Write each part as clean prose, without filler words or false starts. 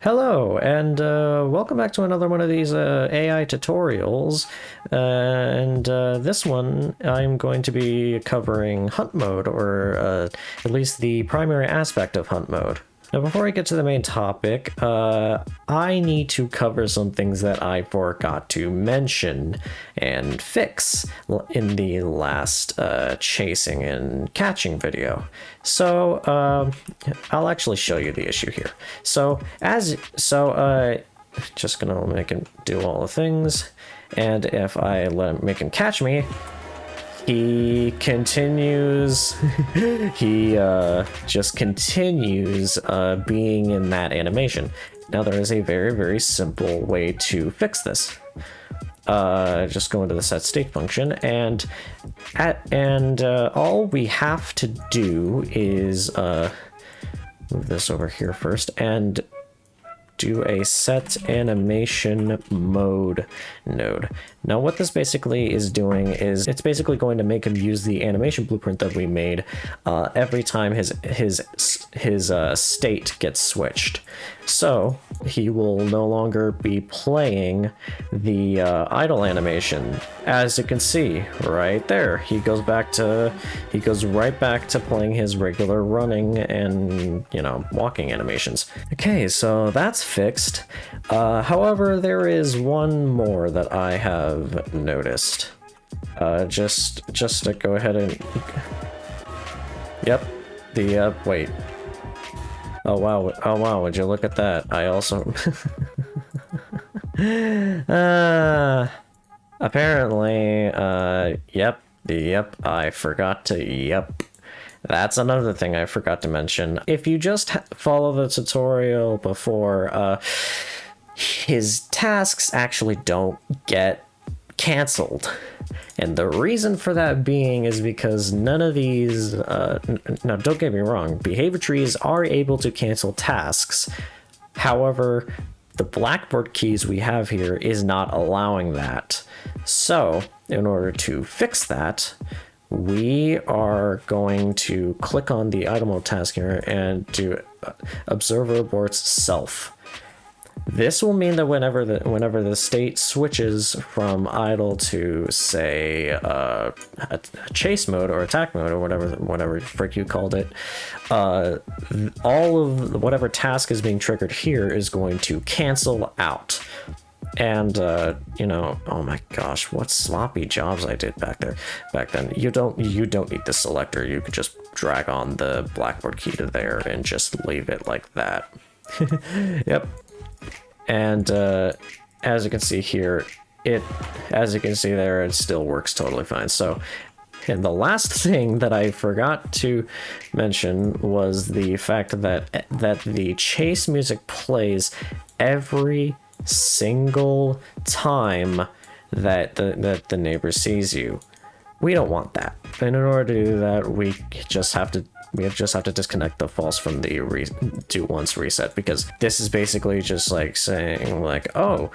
Hello, and welcome back to another one of these AI tutorials. This one, I'm going to be covering hunt mode, or at least the primary aspect of hunt mode. Now, before I get to the main topic, I need to cover some things that I forgot to mention and fix in the last chasing and catching video. So, I'll actually show you the issue here. Just gonna make him do all the things, and if I let him make him catch me, he continues, he just continues being in that animation. Now there is a very simple way to fix this. Just go into the set state function, and all we have to do is move this over here first and do a set animation mode node. Now what this basically is doing is it's basically going to make him use the animation blueprint that we made every time his state gets switched. So he will no longer be playing the idle animation. As you can see right there, he goes right back to playing his regular running and, you know, walking animations. Okay, so that's fixed. However, there is one more that I have noticed. Just to go ahead and... Yep, wait. Oh wow, would you look at that? I also... apparently, yep, I forgot to, that's another thing I forgot to mention. If you just follow the tutorial before, his tasks actually don't get canceled. And the reason for that being is because none of these, now don't get me wrong, behavior trees are able to cancel tasks. However, the Blackboard keys we have here is not allowing that. So, in order to fix that, we are going to click on the idle mode task here and do observer aborts self. This will mean that whenever the state switches from idle to, say, a chase mode or attack mode or whatever frick you called it, all of whatever task is being triggered here is going to cancel out. And you know, oh my gosh, what sloppy jobs I did back then. You don't need the selector. You could just drag on the Blackboard key to there and just leave it like that. Yep. And as you can see here, as you can see there, it still works totally fine. So, and the last thing that I forgot to mention was the fact that the chase music plays every single time that the neighbor sees you. We don't want that. And in order to do that, we just have to disconnect the false from the do once reset, because this is basically just like saying like, oh,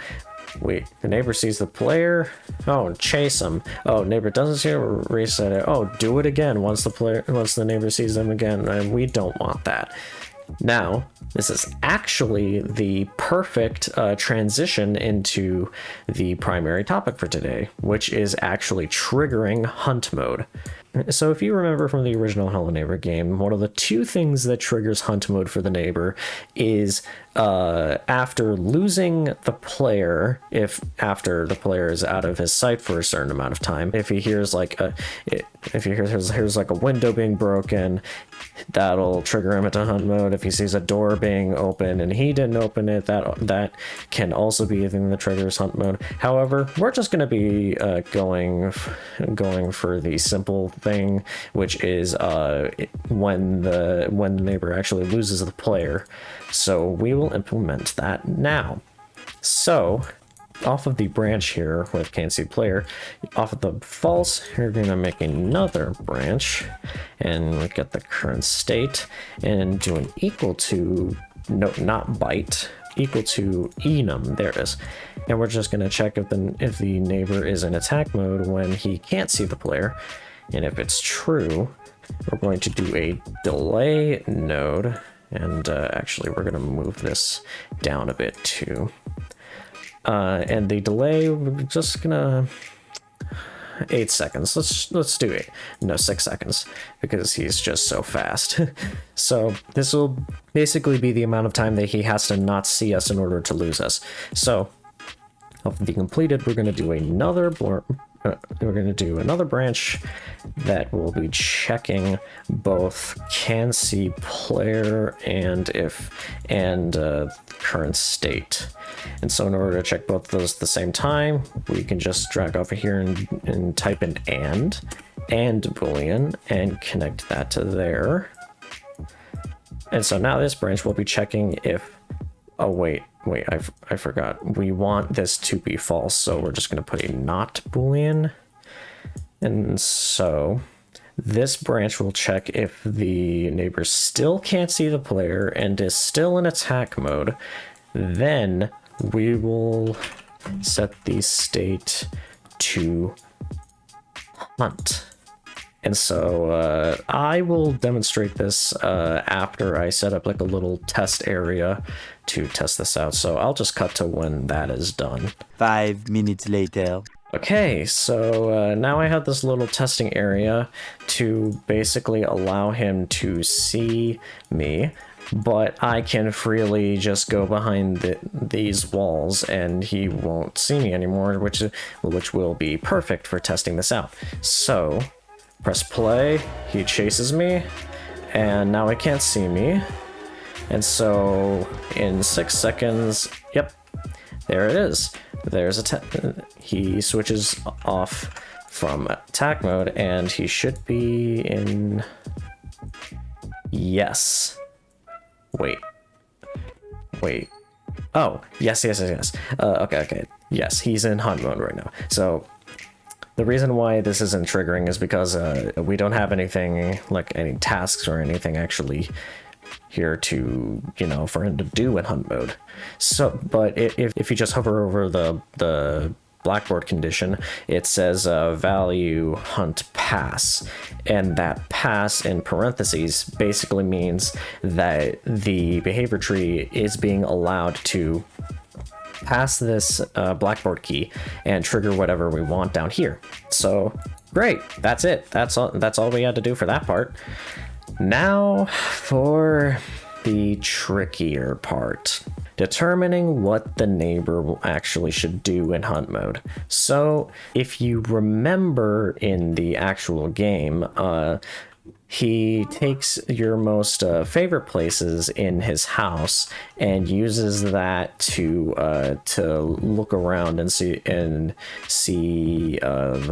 wait, the neighbor sees the player, oh, chase them. Oh, neighbor doesn't see it, reset it. Oh, do it again once the neighbor sees them again. And we don't want that. Now, this is actually the perfect transition into the primary topic for today, which is actually triggering hunt mode. So if you remember from the original Hello Neighbor game, one of the two things that triggers hunt mode for the neighbor is after losing the player, after the player is out of his sight for a certain amount of time, if he hears like hears like a window being broken, that'll trigger him into hunt mode. If he sees a door being open and he didn't open it, that can also be a thing that triggers hunt mode. However, we're just going to be going for the simple thing, which is when the neighbor actually loses the player. So we will implement that now. So off of the branch here with can't see player, off of the false, you're going to make another branch and look at the current state and do an equal to, no, not byte, equal to enum. There it is. And we're just going to check if the neighbor is in attack mode when he can't see the player. And if it's true, we're going to do a delay node And actually, we're gonna move this down a bit too. And the delay, we're just gonna 8 seconds. Let's do it. No, 6 seconds, because he's just so fast. So this will basically be the amount of time that he has to not see us in order to lose us. So hopefully completed. We're gonna do another branch that will be checking both can see player and current state. And so in order to check both of those at the same time, we can just drag over here and type in and boolean and connect that to there. And so now this branch will be checking if, oh wait, I forgot. We want this to be false, so we're just going to put a not boolean. And so this branch will check if the neighbor still can't see the player and is still in attack mode. Then we will set the state to hunt. And so I will demonstrate this after I set up like a little test area to test this out. So I'll just cut to when that is done. 5 minutes later. Okay, so now I have this little testing area to basically allow him to see me, but I can freely just go behind these walls and he won't see me anymore, which will be perfect for testing this out. So press play, he chases me, and now he can't see me. And so in 6 seconds, yep, there it is. There's he switches off from attack mode and he should be in, yes. Wait. Oh, yes. Okay. Yes, he's in hunt mode right now. So the reason why this isn't triggering is because we don't have anything, like any tasks or anything actually here to, for him to do in hunt mode. So, but if you just hover over the Blackboard condition, it says value hunt pass, and that pass in parentheses basically means that the behavior tree is being allowed to pass this Blackboard key and trigger whatever we want down here. So great, that's it. That's all we had to do for that part. Now for the trickier part, determining what the neighbor actually should do in hunt mode. So if you remember in the actual game, he takes your most favorite places in his house and uses that to look around and see the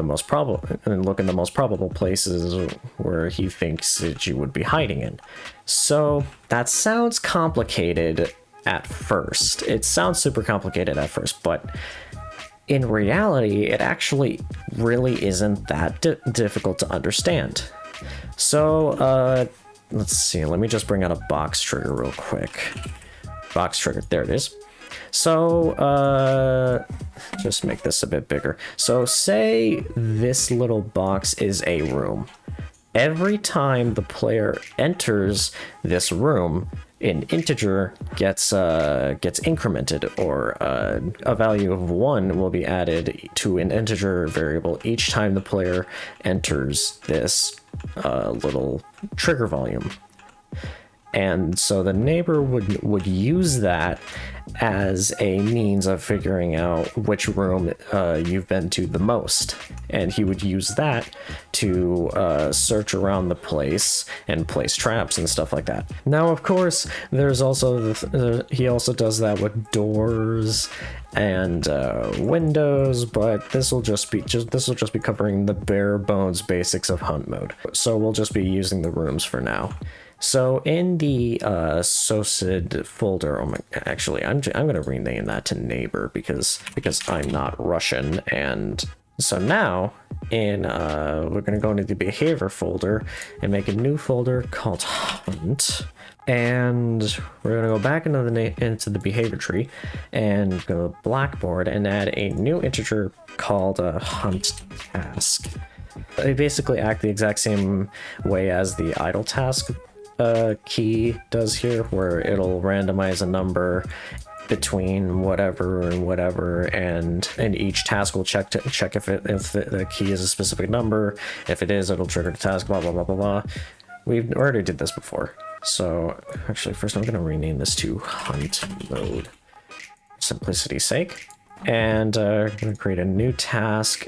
most probable, and look in the most probable places where he thinks that you would be hiding in. So that sounds complicated at first. It sounds super complicated at first, but in reality, it actually really isn't that difficult to understand. So, let's see, let me just bring out a box trigger real quick. Box trigger, there it is. So, just make this a bit bigger. So, say this little box is a room. Every time the player enters this room, an integer gets incremented, or a value of 1 will be added to an integer variable each time the player enters this little trigger volume. And so the neighbor would use that as a means of figuring out which room you've been to the most. And he would use that to search around the place and place traps and stuff like that. Now, of course, there's also he also does that with doors and windows, but this will just be covering the bare bones basics of hunt mode. So we'll just be using the rooms for now. So in the SOSID folder, actually, I'm going to rename that to neighbor because I'm not Russian. And so now we're going to go into the behavior folder and make a new folder called hunt. And we're going to go back into the behavior tree and go to Blackboard and add a new integer called hunt task. They basically act the exact same way as the idle task key does here, where it'll randomize a number between whatever and whatever, and each task will check if the key is a specific number. If it is, it'll trigger the task, blah blah blah blah blah. We've already did this before. So actually first I'm going to rename this to hunt mode, simplicity's sake. And I'm going to create a new task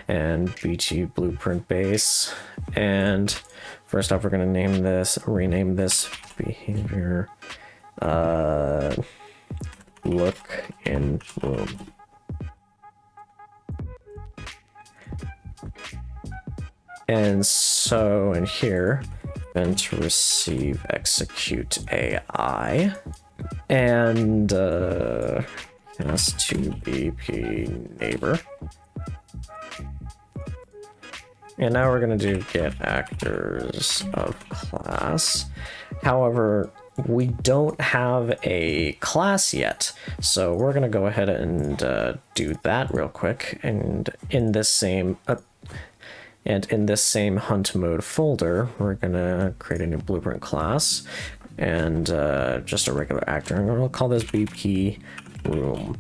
and BT blueprint base. And first off, we're going to rename this behavior look in room. And so in here, event receive execute AI, and cast to BP neighbor. And now we're gonna do get actors of class. However, we don't have a class yet, so we're gonna go ahead and do that real quick. And in this same hunt mode folder, we're gonna create a new blueprint class and just a regular actor. I'm gonna call this BP room.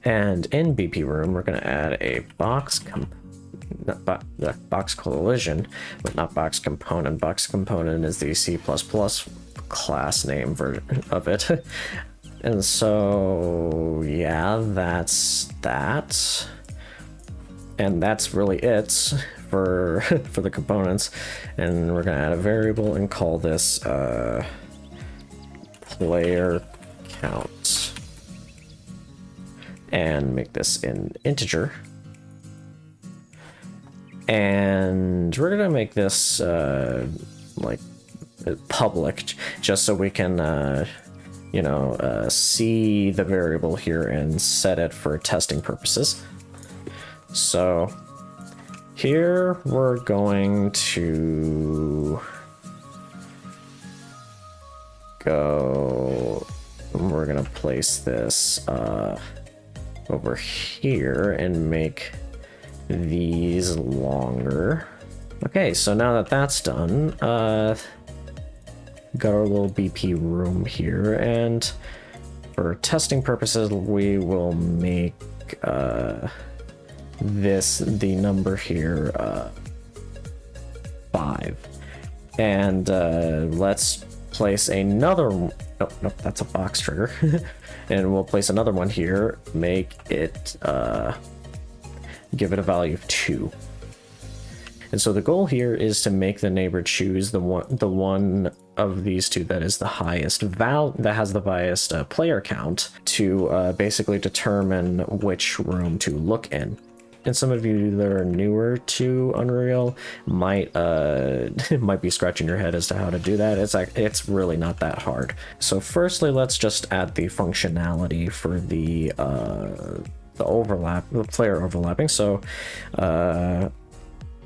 And in BP room, we're gonna add a box box collision, but not box component. Box component is the C++ class name version of it. And so yeah, that's that. And that's really it for the components. And we're gonna add a variable and call this player count, and make this an integer. And we're gonna make this like public, just so we can see the variable here and set it for testing purposes. So here we're going to we're gonna place this over here and make these longer. Okay, so now that that's done, got our little BP room here, and for testing purposes we will make the number here 5, and let's place another, nope, that's a box trigger. And we'll place another one here, make it give it a value of 2. And so the goal here is to make the neighbor choose the one of these two that is the highest that has the highest player count, to basically determine which room to look in. And some of you that are newer to Unreal might be scratching your head as to how to do that. It's really not that hard. So firstly, let's just add the functionality for the player overlapping. So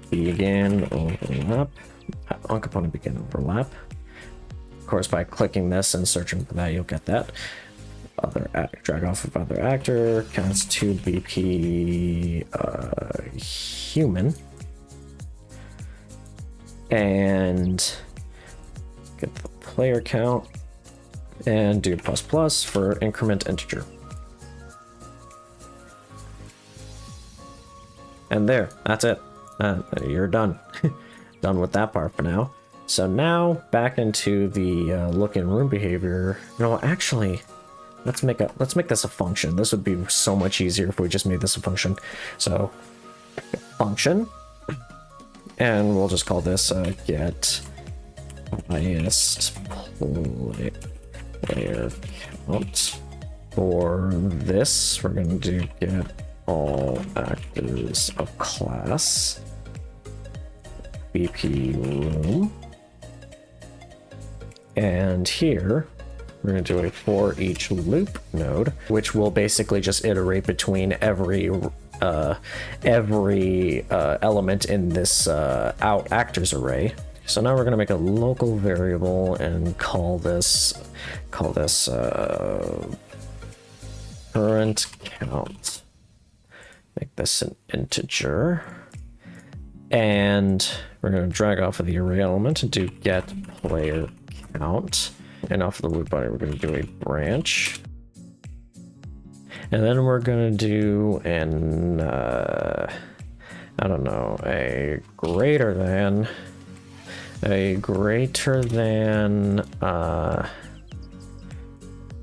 begin overlap, on component begin overlap. Of course, by clicking this and searching for that, you'll get that. Drag off of other actor, cast to BP human, and get the player count and do ++ for increment integer. And there, that's it. You're done. Done with that part for now. So now back into the look in room behavior. No, actually, let's make this a function. This would be so much easier if we just made this a function. So function, and we'll just call this get highest player count. For this, we're going to get all actors of class BP room, and here we're going to do a for each loop node, which will basically just iterate between every element in this out actors array. So now we're going to make a local variable and call this current count. Make this an integer, and we're going to drag off of the array element and do get player count. And off of the loop body, we're going to do a branch. And then we're going to do an, I don't know, a greater than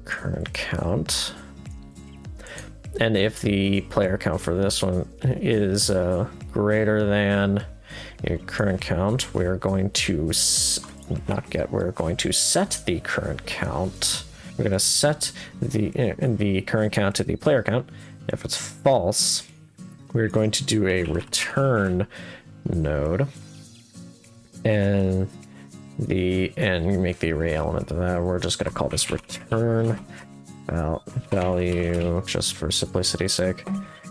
current count. And if the player count for this one is greater than your current count, we're going to we're going to set the current count. We're going to set the current count to the player count. If it's false, we're going to do a return node, and make the array element of that. We're just going to call this return value, just for simplicity's sake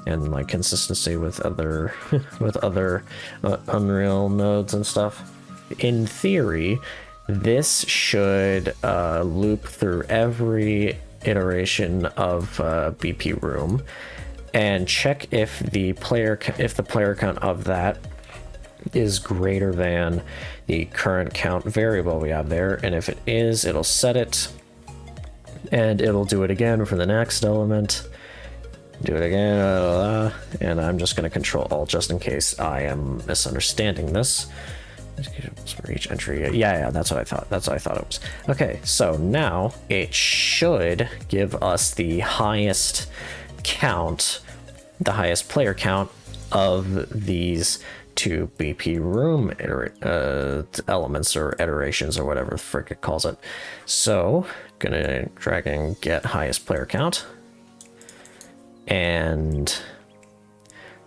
and like consistency with other Unreal nodes and stuff. In theory, this should loop through every iteration of BP room and check if the player count of that is greater than the current count variable we have there. And if it is, it'll set it, and it'll do it again for the next element, do it again, and I'm just going to control alt just in case I am misunderstanding this. For each entry, yeah, that's what I thought. That's what I thought it was. Okay, so now it should give us the highest count, the highest player count of these two BP room elements or iterations or whatever the frick it calls it. So gonna drag and get highest player count, and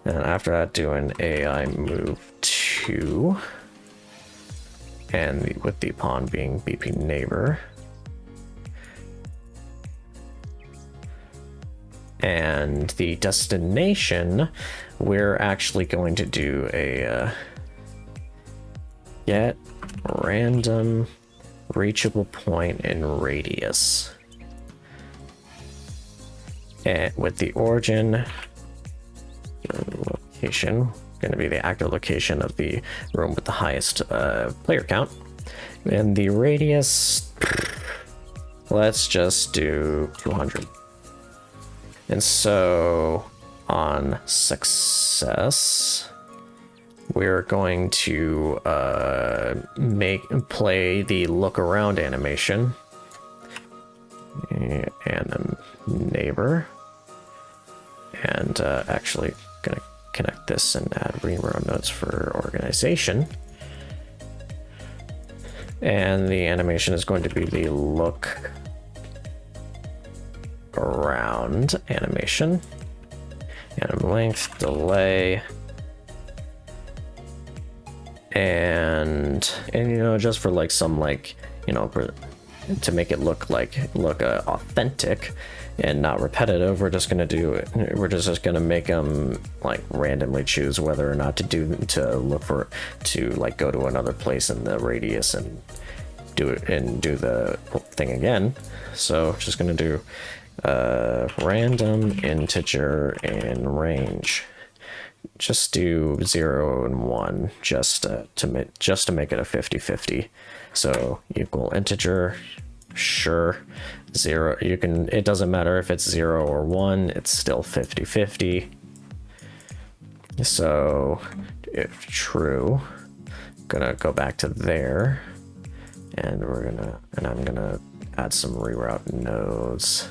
then after that do an AI move 2, and with the pawn being BP neighbor. And the destination, we're actually going to do a get random reachable point in radius. And with the origin location going to be the active location of the room with the highest player count. And the radius, let's just do 200. And so on success, we're going to play the look around animation and a neighbor, and actually gonna connect this and add rerun nodes for organization. And the animation is going to be the look around animation, and length, delay, and you know, just for like some, like, you know, to make it look authentic and not repetitive, we're just gonna make them like randomly choose whether or not to like go to another place in the radius and do the thing again. So just gonna do random integer in range. Just do 0 and 1 just to make it a 50-50. So equal integer, sure. 0, you can, it doesn't matter if it's 0 or 1, it's still 50-50. So if true, gonna go back to there, and I'm gonna add some reroute nodes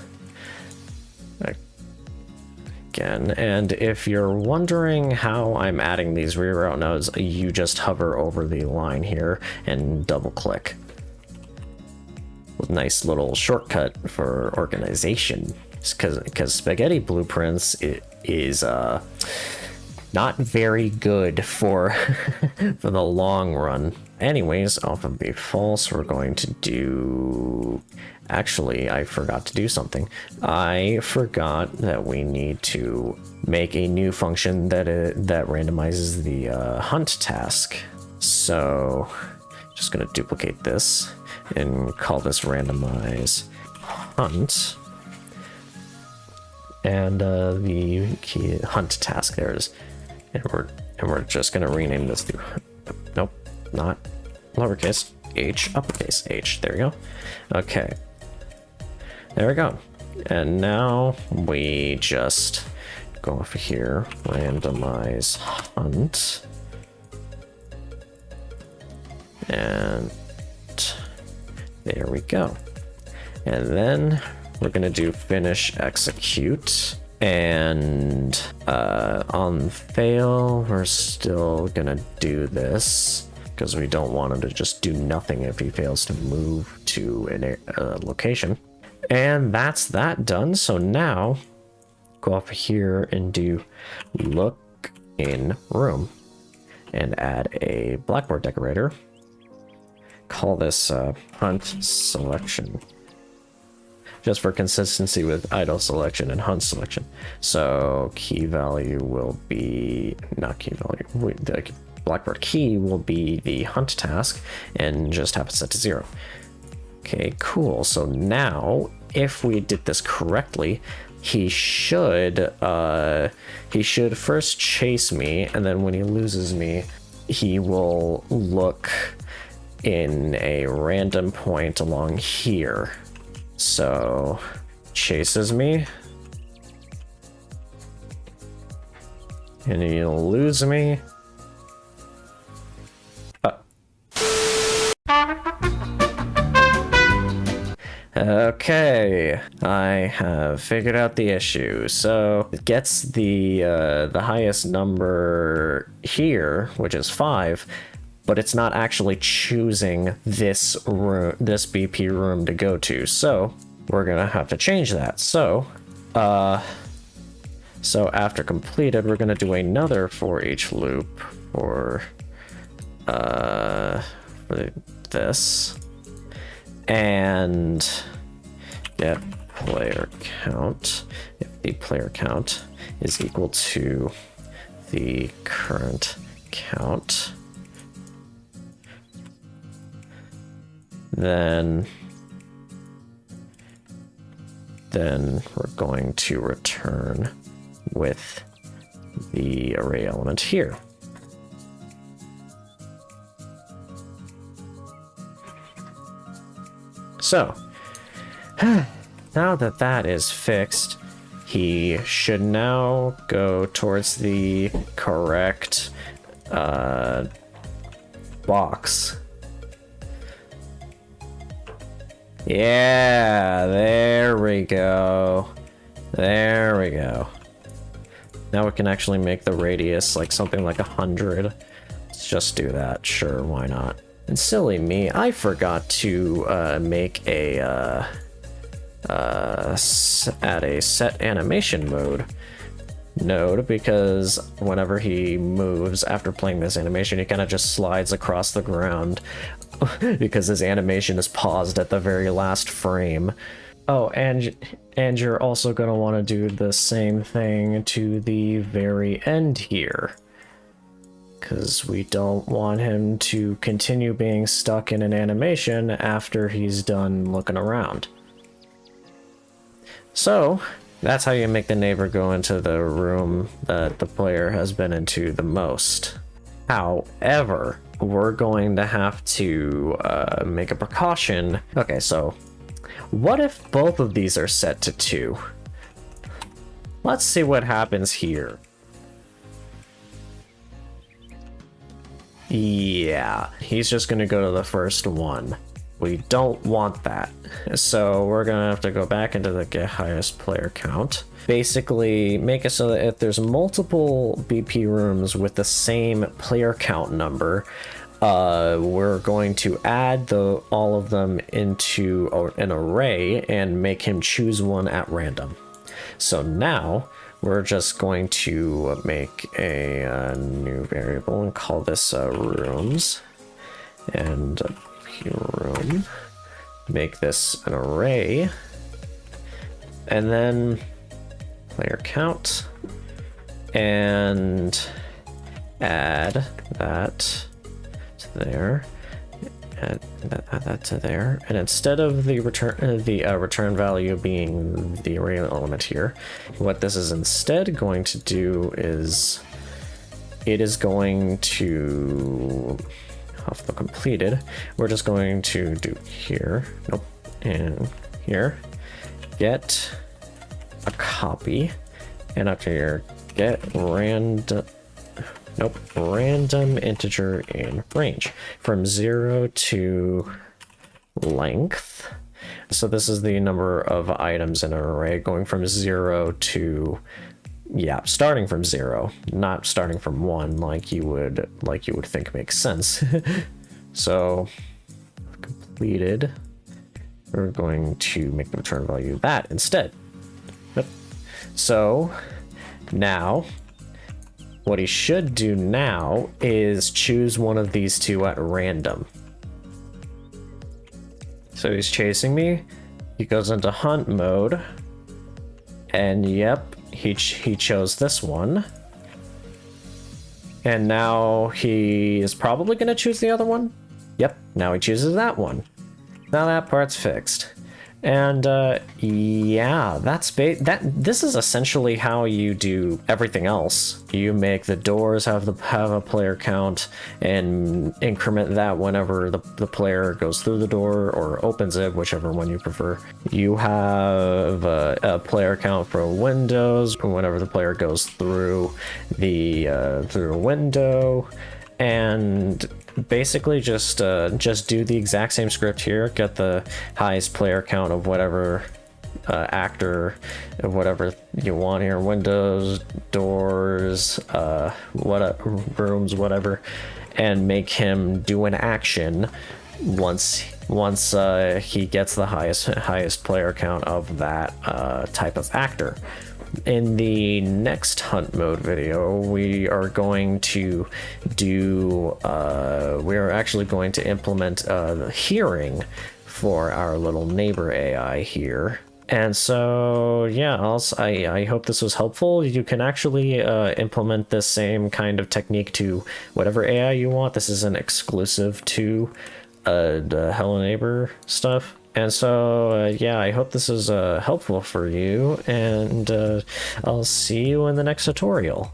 again. And if you're wondering how I'm adding these reroute nodes, you just hover over the line here and double click. Nice little shortcut for organization, because spaghetti blueprints is not very good for for the long run. Anyways, off of the false, we're going to do, actually I forgot to do something. I forgot that we need to make a new function that randomizes the hunt task. So just gonna duplicate this and call this randomize hunt, and the key hunt task there is, and we're just gonna rename this to, nope, not lowercase h, uppercase h. There we go. Okay. There we go. And now we just go over here, randomize hunt. And there we go. And then we're gonna do finish execute. And on fail, we're still gonna do this because we don't want him to just do nothing if he fails to move to a location. And that's that done. So now go up here and do look in room and add a blackboard decorator. Call this hunt selection, just for consistency with idle selection and hunt selection. So key value will be, not key value, the blackboard key will be the hunt task, and just have it set to 0. Okay, cool. So now if we did this correctly, he should first chase me, and then when he loses me, he will look in a random point along here. So chases me, and he'll lose me. Okay, I have figured out the issue. So it gets the highest number here, which is 5, but it's not actually choosing this room, this BP room to go to. So we're gonna have to change that. So after completed, we're gonna do another for each loop for this. And get player count. If the player count is equal to the current count, then we're going to return with the array element here. So, now that that is fixed, he should now go towards the correct box. Yeah, there we go. There we go. Now we can actually make the radius like something like 100. Let's just do that. Sure, why not? And silly me, I forgot to make a add a set animation mode node, because whenever he moves after playing this animation, he kind of just slides across the ground because his animation is paused at the very last frame. Oh, and you're also going to want to do the same thing to the very end here, because we don't want him to continue being stuck in an animation after he's done looking around. So that's how you make the neighbor go into the room that the player has been into the most. However, we're going to have to make a precaution. Okay, so what if both of these are set to 2? Let's see what happens here. Yeah, he's just gonna go to the first one. We don't want that. So we're gonna have to go back into the get highest player count. Basically make it so that if there's multiple BP rooms with the same player count number, we're going to add all of them into an array and make him choose one at random. So now we're just going to make a new variable and call this rooms, and room, make this an array, and then player count, and add that to there, add that to there, and instead of the return value being the array element here, what this is instead going to do is it is going to of the completed, we're just going to do here, nope, and here, get a copy, and up here, get random integer in range from 0 to length. So this is the number of items in an array going from 0 to, yeah, starting from 0, not starting from 1 like you would think makes sense. So completed, we're going to make the return value that instead. Yep. So now what he should do now is choose one of these two at random. So he's chasing me. He goes into hunt mode. And yep, he chose this one. And now he is probably going to choose the other one. Yep, now he chooses that one. Now that part's fixed. And yeah, this is essentially how you do everything else. You make the doors have a player count and increment that whenever the player goes through the door or opens it, whichever one you prefer. You have a player count for windows whenever the player goes through through a window, and basically just do the exact same script here. Get the highest player count of whatever actor, whatever you want here, windows, doors, rooms, whatever, and make him do an action once he gets the highest player count of that type of actor. In the next hunt mode video, we are going to do, we are actually going to implement hearing for our little neighbor AI here. And so, yeah, I hope this was helpful. You can actually implement this same kind of technique to whatever AI you want. This isn't exclusive to the Hello Neighbor stuff. And so, yeah, I hope this is helpful for you, and I'll see you in the next tutorial.